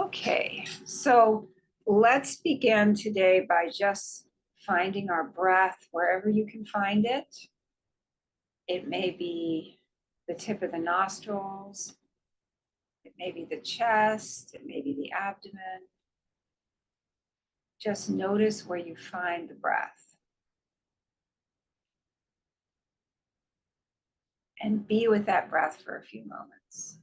Okay, so let's begin today by just finding our breath wherever you can find it. It may be the tip of the nostrils, it may be the chest, it may be the abdomen. Just notice where you find the breath. And be with that breath for a few moments.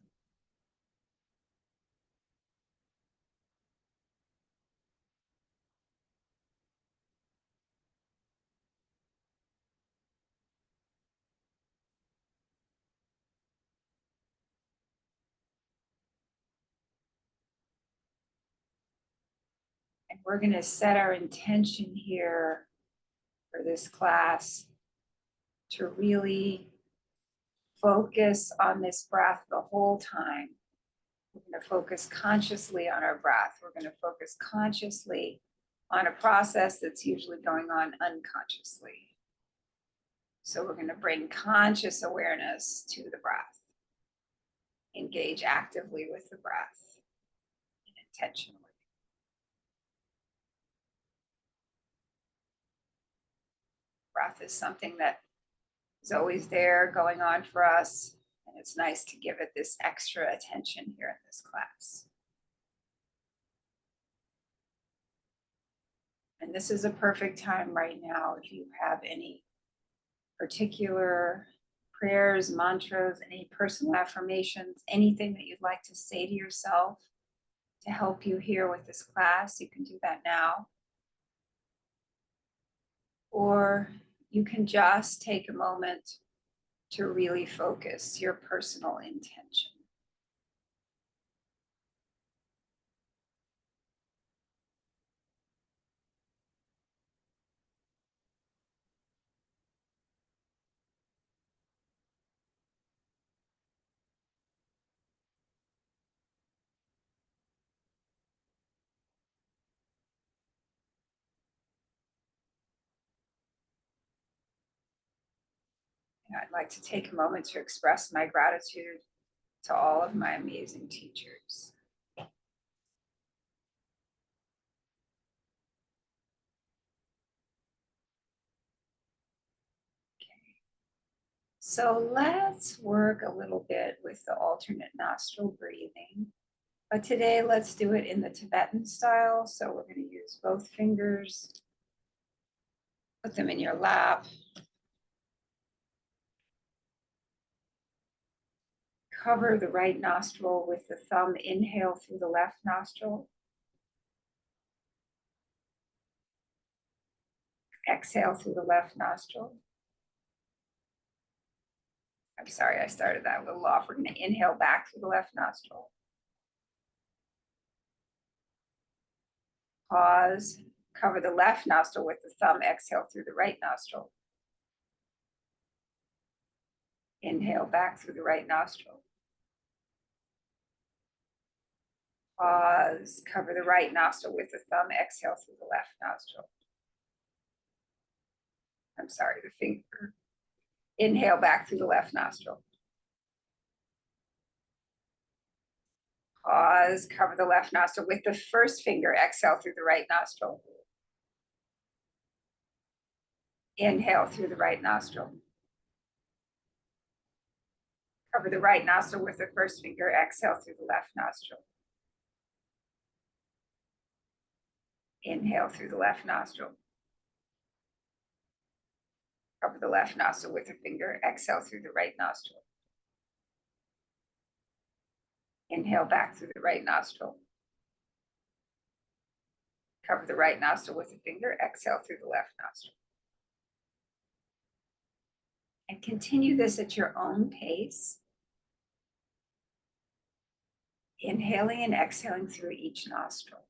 And we're going to set our intention here for this class to really focus on this breath the whole time. We're going to focus consciously on our breath. We're going to focus consciously on a process that's usually going on unconsciously. So we're going to bring conscious awareness to the breath. Engage actively with the breath and intentionally. Breath is something that is always there going on for us, and it's nice to give it this extra attention here in this class. And this is a perfect time right now if you have any particular prayers, mantras, any personal affirmations, anything that you'd like to say to yourself to help you here with this class, you can do that now. Or you can just take a moment to really focus your personal intention. And I'd like to take a moment to express my gratitude to all of my amazing teachers. So let's work a little bit with the alternate nostril breathing. But today, let's do it in the Tibetan style. So we're going to use both fingers, put them in your lap. Cover the right nostril with the thumb, inhale through the left nostril. Exhale through the left nostril. I'm sorry, I started that a little off. We're going to inhale back through the left nostril. Pause, cover the left nostril with the thumb, exhale through the right nostril. Inhale back through the right nostril. Pause, cover the right nostril with the thumb, exhale through the left nostril. I'm sorry, the finger. Inhale back through the left nostril. Pause, cover the left nostril with the first finger, exhale through the right nostril. Inhale through the right nostril. Cover the right nostril with the first finger, exhale through the left nostril. Inhale through the left nostril. Cover the left nostril with a finger, exhale through the right nostril. Inhale back through the right nostril. Cover the right nostril with a finger, exhale through the left nostril. And continue this at your own pace. Inhaling and exhaling through each nostril.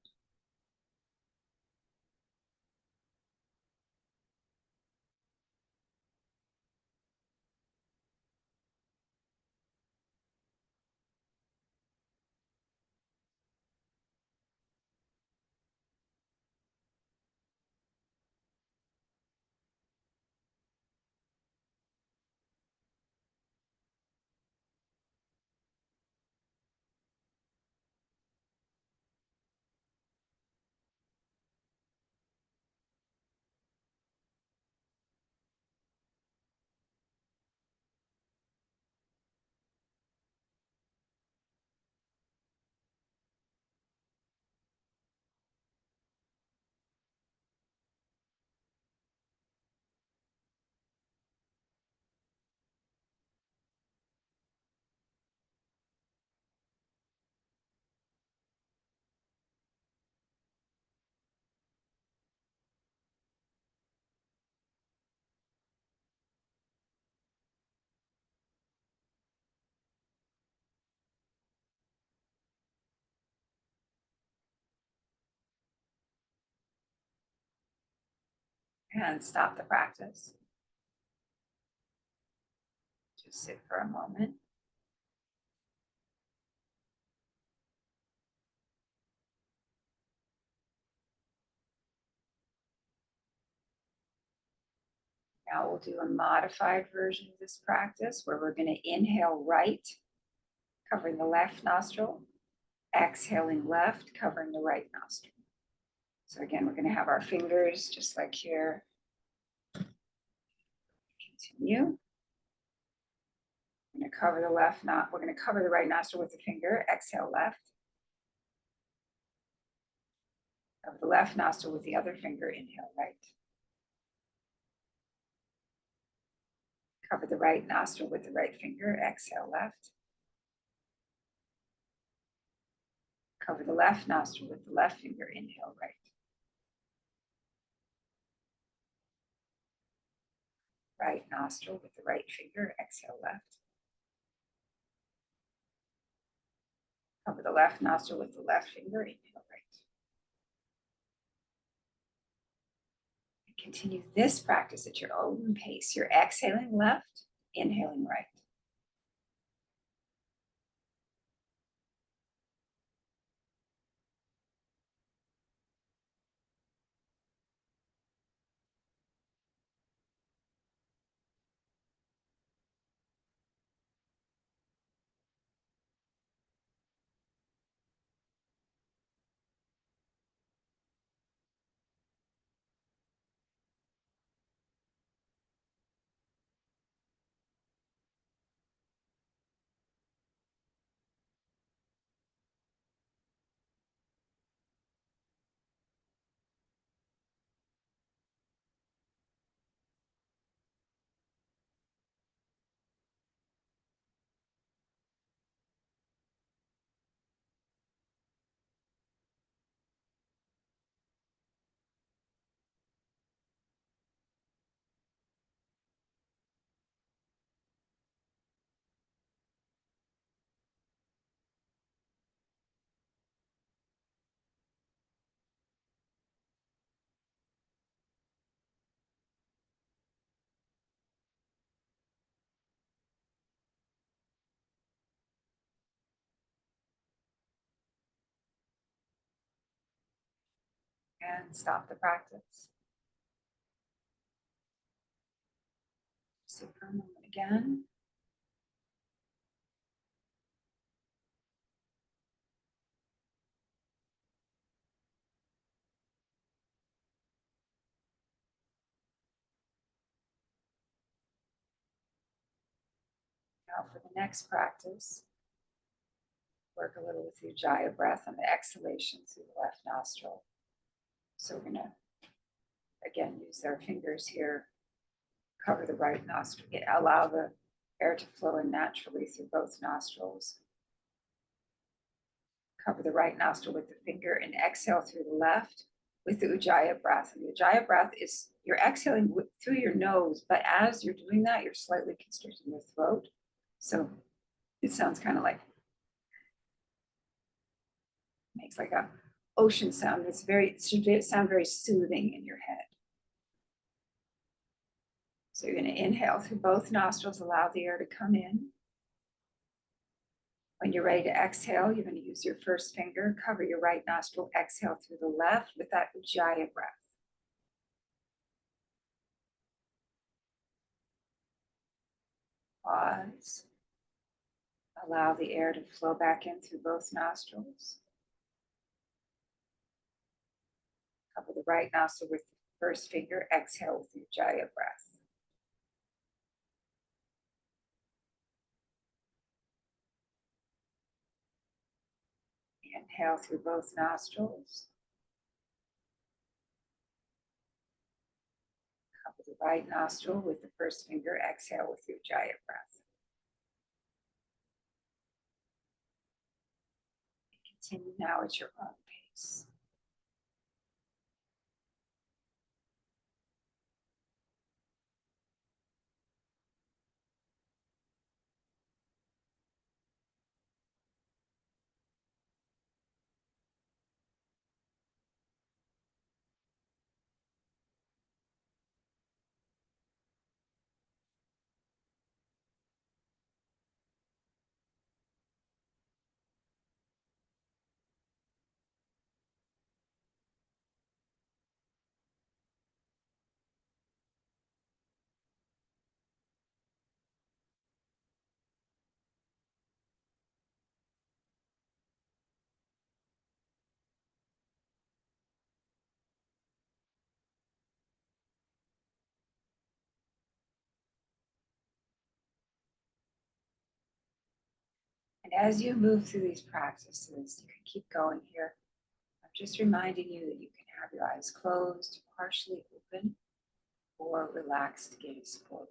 And stop the practice. Just sit for a moment. Now we'll do a modified version of this practice where we're going to inhale right, covering the left nostril, exhaling left, covering the right nostril. So again, we're going to have our fingers just like here. Continue. We're going to cover the left we're going to cover the right nostril with the finger, exhale left. Cover the left nostril with the other finger, inhale right. Cover the right nostril with the right finger, exhale left. Cover the left nostril with the left finger, inhale right. Right nostril with the right finger, exhale left. Cover the left nostril with the left finger, inhale right. And continue this practice at your own pace. You're exhaling left, inhaling right. And stop the practice. Sit for a moment again. Now for the next practice, work a little with the Ujjayi breath on the exhalation through the left nostril. So we're going to, again, use our fingers here, cover the right nostril, allow the air to flow in naturally through both nostrils. Cover the right nostril with the finger and exhale through the left with the Ujjayi breath. And the Ujjayi breath is you're exhaling through your nose, but as you're doing that, you're slightly constricting your throat. So it sounds kind of like, makes like a ocean sound. It should sound very soothing in your head. So you're going to inhale through both nostrils, allow the air to come in. When you're ready to exhale, you're going to use your first finger, cover your right nostril, exhale through the left with that Ujjayi breath. Pause. Allow the air to flow back in through both nostrils. Cover the right nostril with the first finger, exhale with the Ujjayi breath. Inhale through both nostrils. Cover the right nostril with the first finger, exhale with the Ujjayi breath. Continue now at your own pace. As you move through these practices, you can keep going here. I'm just reminding you that you can have your eyes closed, partially open, or relaxed gaze forward.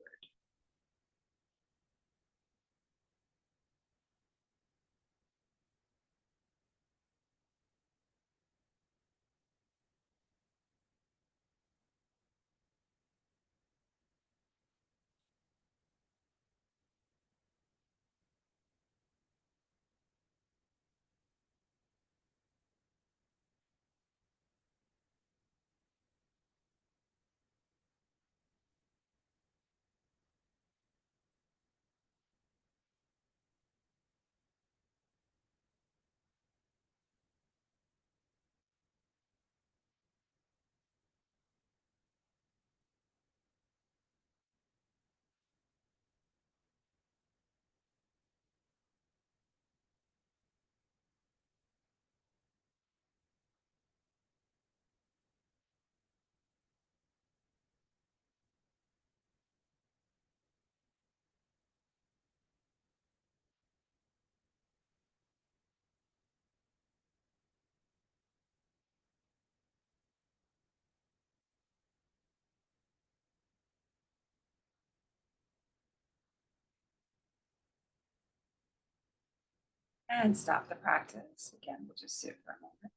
And stop the practice. Again, we'll just sit for a moment.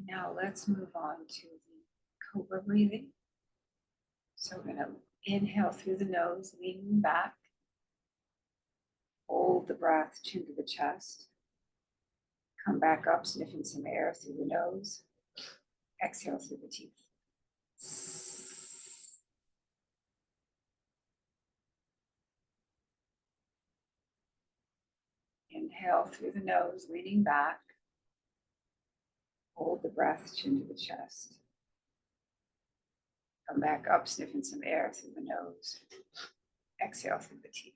And now let's move on to the cobra breathing. So we're going to inhale through the nose, leaning back. Hold the breath, chin to the chest. Come back up, sniffing some air through the nose. Exhale through the teeth. Inhale through the nose, leaning back. Hold the breath, chin to the chest. Come back up, sniffing some air through the nose. Exhale through the teeth.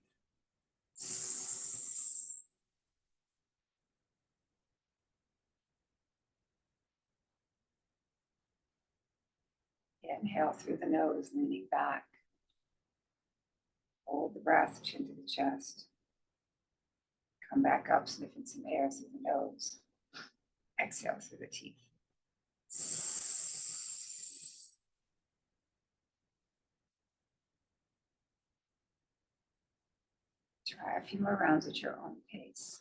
Inhale through the nose, leaning back. Hold the breath, chin to the chest. Come back up, sniffing some air through the nose. Exhale through the teeth. Try a few more rounds at your own pace.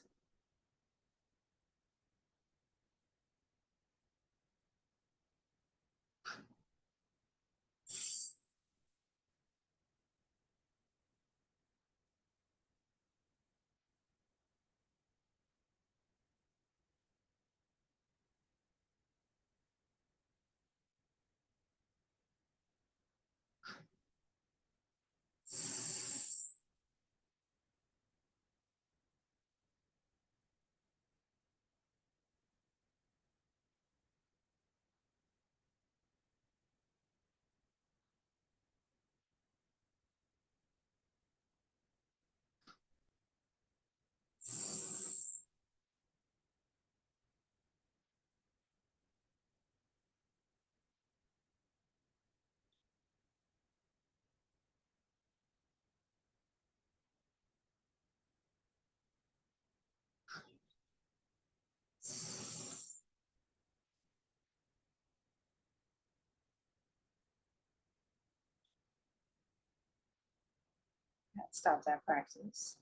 Stop that practice.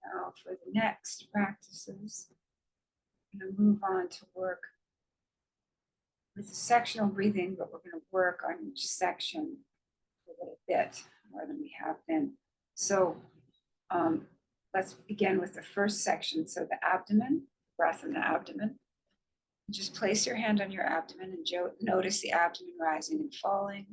Now for the next practices, we're going to move on to work with sectional breathing, but we're going to work on each section a little bit more than we have been. So let's begin with the first section. So the abdomen, breath in the abdomen. Just place your hand on your abdomen and notice the abdomen rising and falling.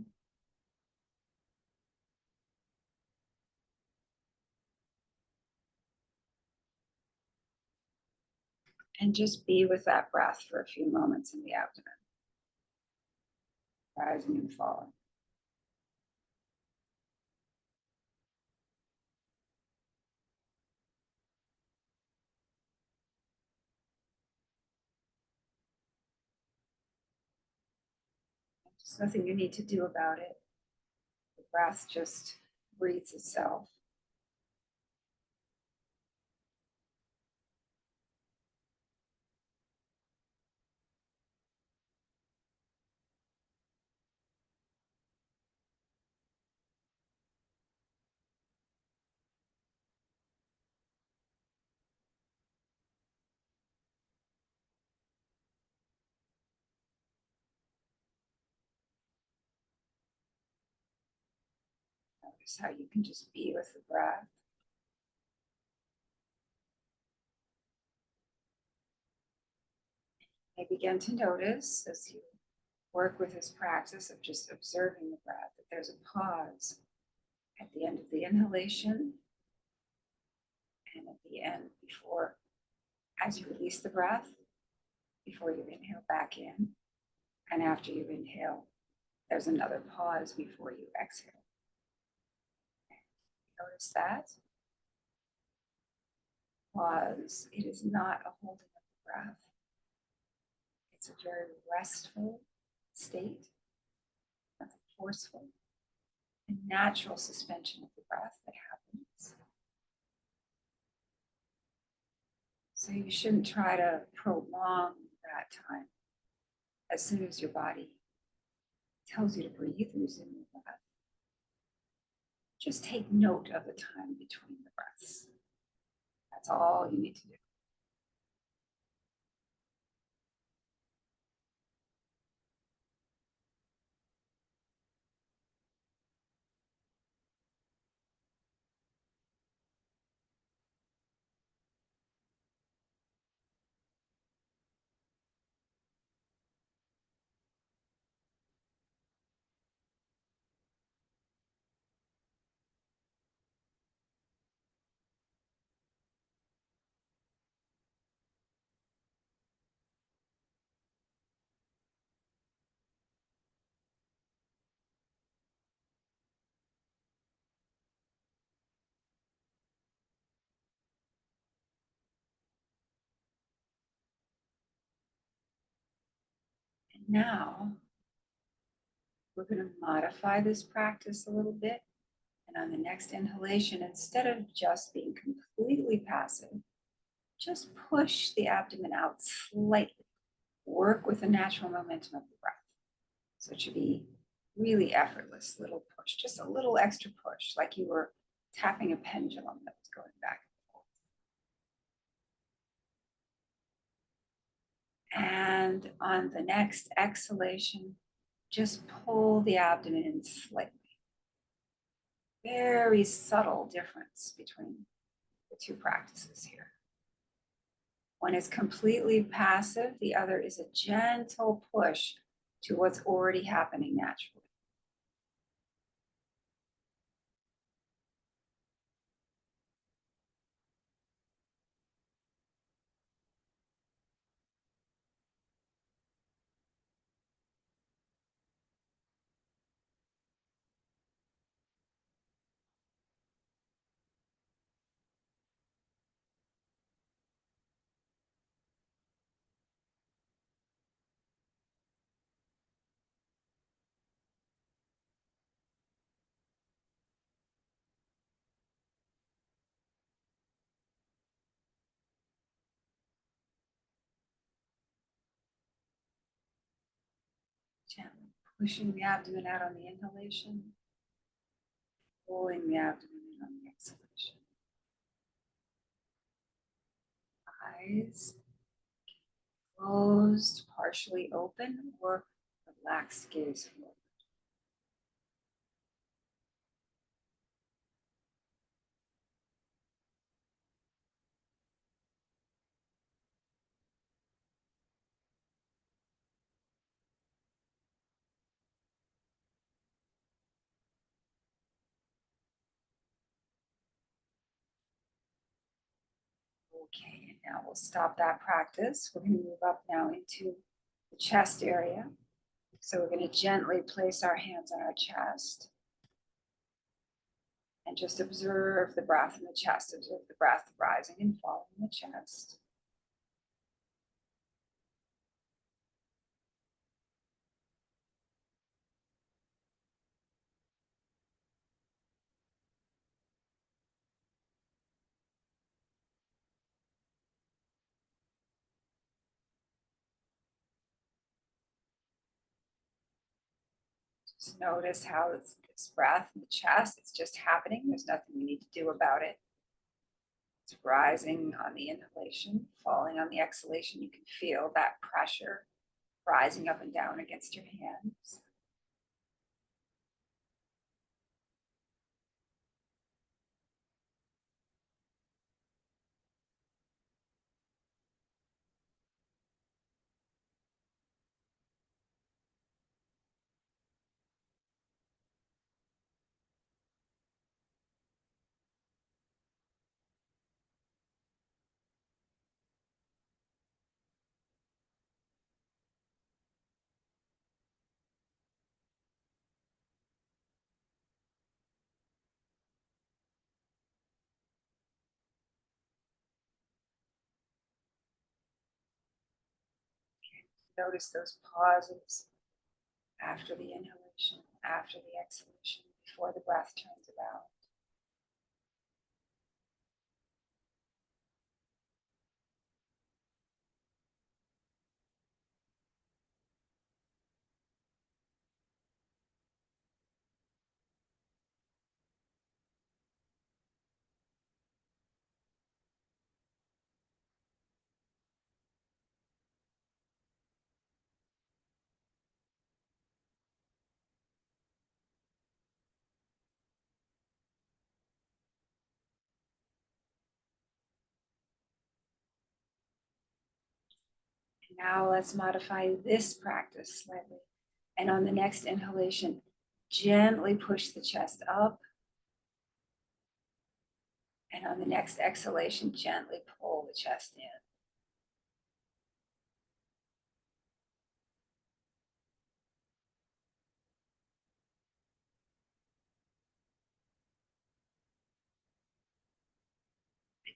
And just be with that breath for a few moments in the abdomen, rising and falling. There's nothing you need to do about it. The breath just breathes itself. Notice how you can just be with the breath. And begin to notice as you work with this practice of just observing the breath that there's a pause at the end of the inhalation and at the end before, as you release the breath, before you inhale back in, and after you inhale, there's another pause before you exhale. Notice that. Pause. It is not a holding of the breath. It's a very restful state, nothing forceful, a natural suspension of the breath that happens. So you shouldn't try to prolong that time. As soon as your body tells you to breathe, resume the breath. Just take note of the time between the breaths. That's all you need to do. And now we're going to modify this practice a little bit. And on the next inhalation, instead of just being completely passive, just push the abdomen out slightly. Work with the natural momentum of the breath. So it should be really effortless, little push, just a little extra push, like you were tapping a pendulum that was going back and forth. And on the next exhalation, just pull the abdomen in slightly. Very subtle difference between the two practices here. One is completely passive, the other is a gentle push to what's already happening naturally. Gently pushing the abdomen out on the inhalation, pulling the abdomen in on the exhalation. Eyes. closed, partially open, or relaxed gaze forward. Okay, and now we'll stop that practice. We're going to move up now into the chest area. So we're going to gently place our hands on our chest and just observe the breath in the chest. Observe the breath rising and falling in the chest. Just notice how this breath in the chest, it's just happening. There's nothing we need to do about it. It's rising on the inhalation, falling on the exhalation. You can feel that pressure rising up and down against your hands. Notice those pauses after the inhalation, after the exhalation, before the breath turns around. And now let's modify this practice slightly. And on the next inhalation, gently push the chest up. And on the next exhalation, gently pull the chest in.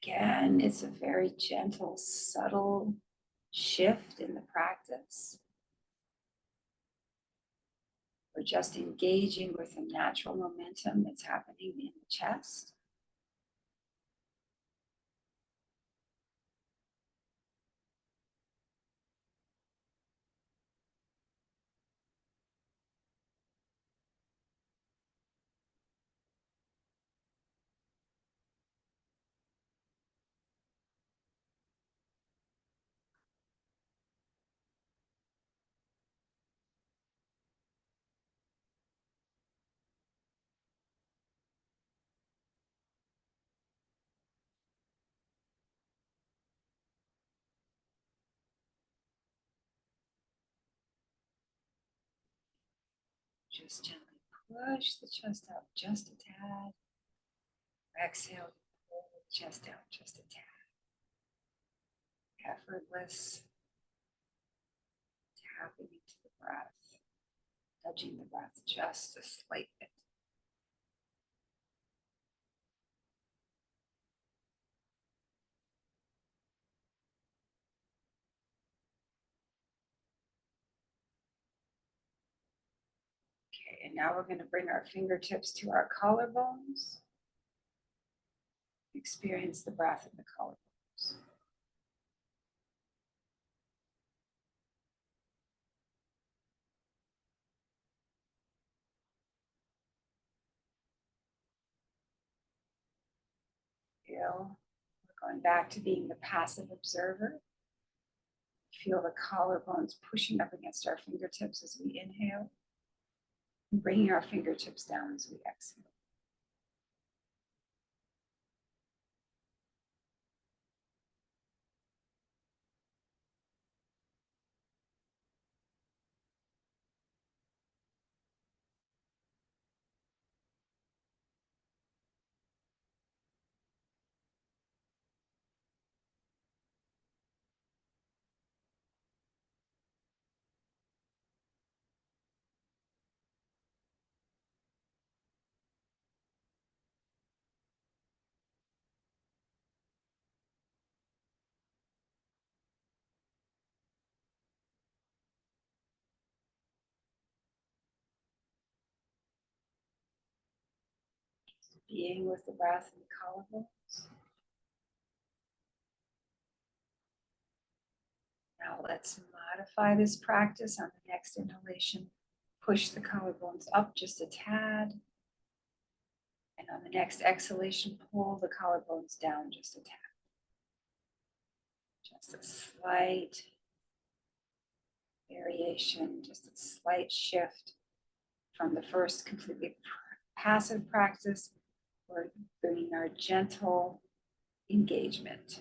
Again, it's a very gentle, subtle shift in the practice. We're just engaging with the natural momentum that's happening in the chest. Just gently push the chest out just a tad. Exhale, pull the chest out just a tad. Effortless, tapping into the breath, touching the breath just a slight bit. Okay, and now we're going to bring our fingertips to our collarbones. Experience the breath in the collarbones. Feel. We're going back to being the passive observer. Feel the collarbones pushing up against our fingertips as we inhale, and bringing our fingertips down as we exhale. Being with the breath and the collarbones. Now let's modify this practice on the next inhalation. Push the collarbones up just a tad. And on the next exhalation, pull the collarbones down just a tad. Just a slight variation, just a slight shift from the first completely passive practice. We're bringing our gentle engagement,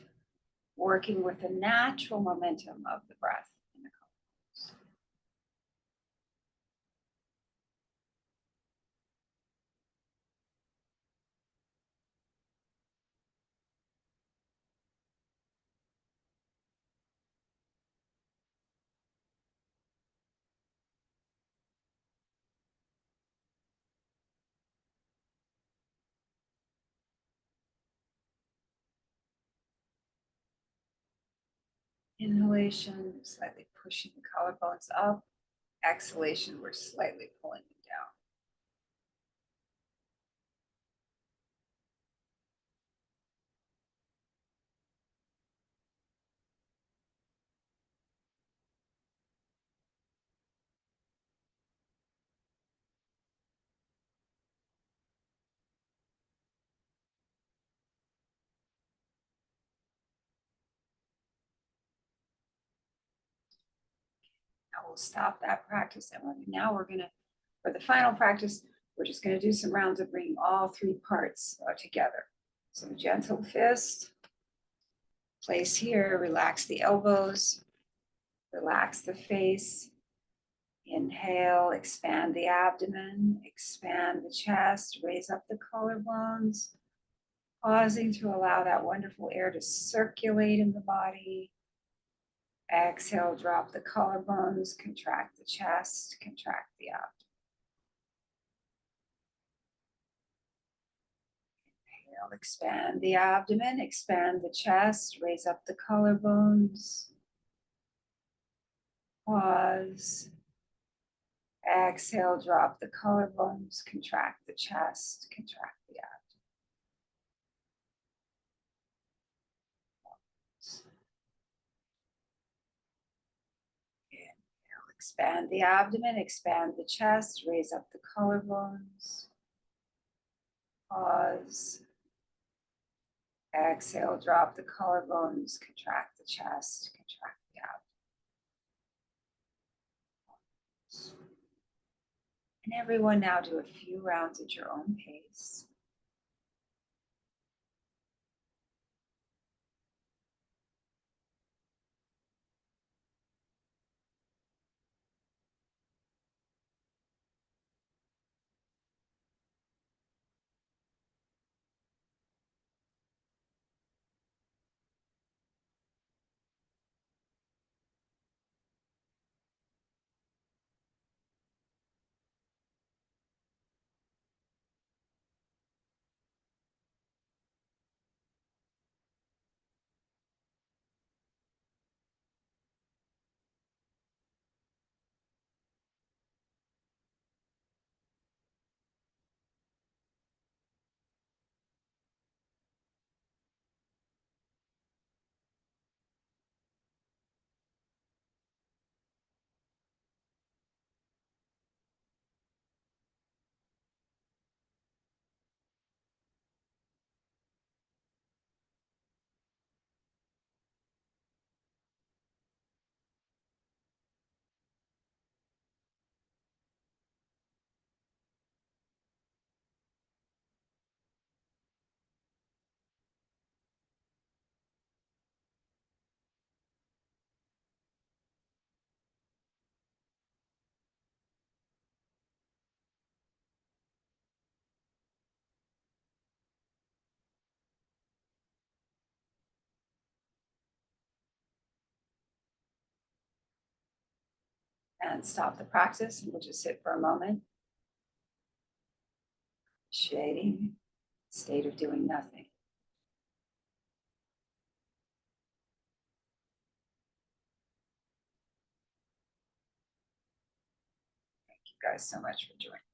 working with the natural momentum of the breath in the collarbones. Inhalation, slightly pushing the collarbones up. Exhalation, we're slightly pulling them down. Now we'll stop that practice. And now we're gonna, for the final practice, we're just gonna do some rounds of bringing all three parts together. So gentle fist, place here, relax the elbows, relax the face. Inhale, expand the abdomen, expand the chest, raise up the collarbones, pausing to allow that wonderful air to circulate in the body. Exhale, drop the collarbones, contract the chest, contract the abdomen. Inhale, expand the abdomen, expand the chest, raise up the collarbones. Pause. Exhale, drop the collarbones, contract the chest, contract the abdomen. Inhale, expand the abdomen, expand the chest, raise up the collarbones. Pause. Exhale, drop the collarbones, contract the chest, contract the abdomen. And everyone now do a few rounds at your own pace. and stop the practice, and we'll just sit for a moment, shading, state of doing nothing. Thank you guys so much for joining.